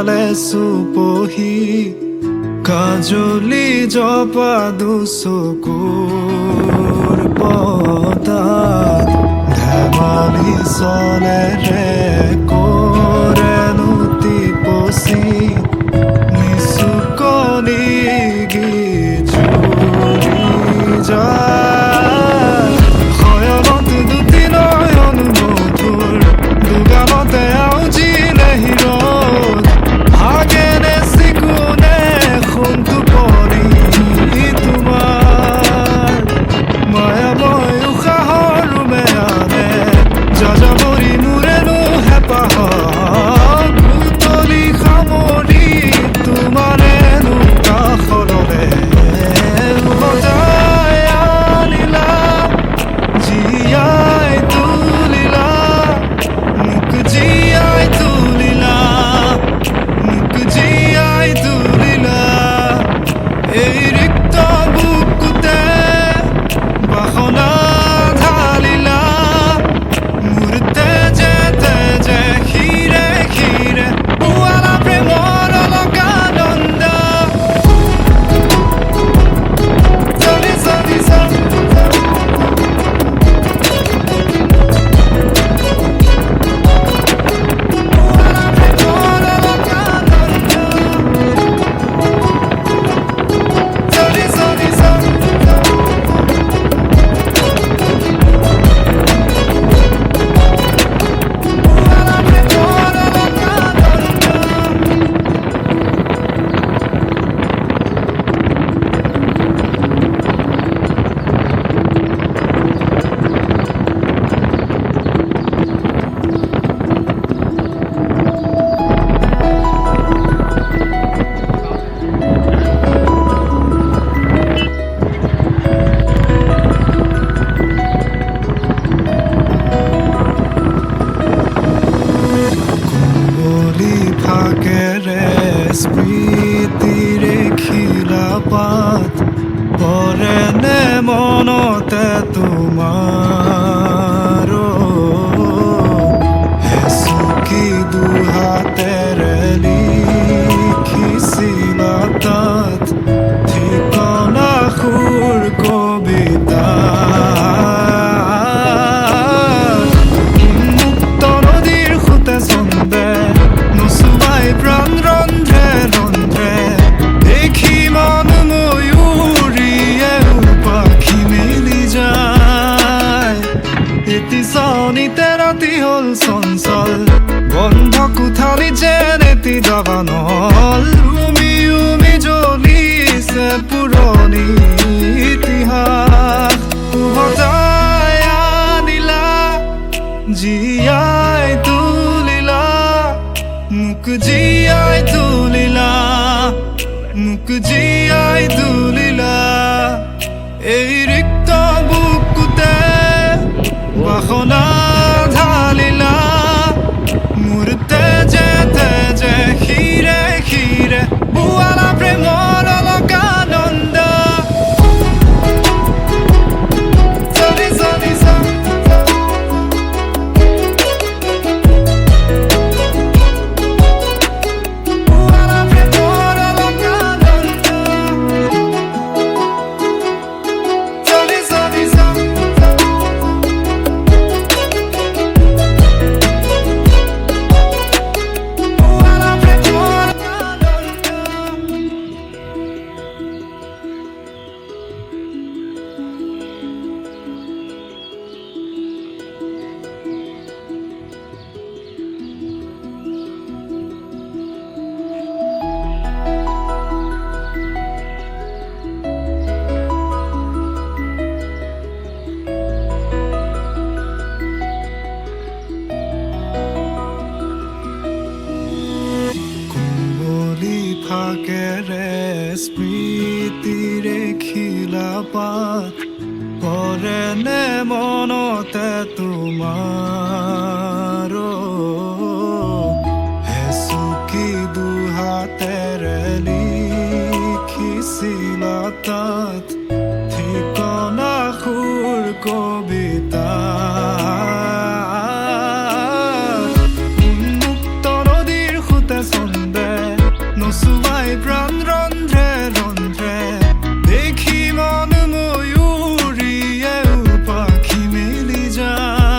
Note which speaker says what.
Speaker 1: চোতালে চুপহি কাজলি জপা দুচকুৰ পতাত ধেমালি চলে ৰে কৰেনো টিপচি নিচুকনি গীত জুৰি যায় শয়নত দুটি নয়ন মধুৰ দুগামতে আউজিলে হিৰত ভাগেনে চিকুনে সোণটো পৰি তোমাৰ মায়াময় উশাহৰ মেয়ানে যাযাবৰী মোৰেনো হেঁপাহত বুটলি সামৰি তোমাৰেনো কাষৰলে উভতাই আনিলা জীয়াই তুলিলা মোক জীয়াই তুলিলা মোক জীয়াই তুলিলা এই ৰিক্ত বুকুতে বাসনা ঢালিলা মোৰ তেজে তেজে শিৰে শিৰে পুৱালা প্ৰেমৰ অলকানন্দ চলি চলি চলি পুৱালা প্ৰেমৰ অলকানন্দ চলি চলি চলি পুৱালা প্ৰেমৰ অলকানন্দ কুঁৱলী ফাকেৰে স্মৃতিৰে খিলাপাত পৰেনে মনতে তোমাৰ হেচুকি দুহাতেৰে লিখিছিলা তাত ঠিকনা সুৰ কবিতা উন্মুক্ত নদীৰ সোঁতে চন্দে নচুৱাই প্ৰাণ ৰন্ধ্ৰে ৰন্ধ্ৰে দেখি মন ময়ূৰীয়ে পাখি মেলি যায় এটি চাউনিতে ৰাতি হ'ল চঞ্চল বন্ধ কোঠালি যেন এটি দাবানল উমি উমি জ্বলিছে পুৰণি ইতিহাস উভতাই আনিলা জীয়াই তুলিলা মোক জীয়াই তুলিলা মোক জীয়াই তুলিলা এই ৰিক্ত বুকুতে বাসনা ঢালিলা মোৰ তেজে তেজে শিৰে শিৰে পুৱালা প্ৰেমৰ অলকানন্দ চলি চলি চলি পুৱালা প্ৰেমৰ অলকানন্দ চলি চলি চলি পুৱালা প্ৰেমৰ অলকানন্দ কুঁৱলী ফাকেৰে স্মৃতিৰে খিলাপাত পৰেনে মনতে তোমাৰ হেচুকি দুহাতেৰে লিখিছিলা তাত ঠিকনা সুৰ কবি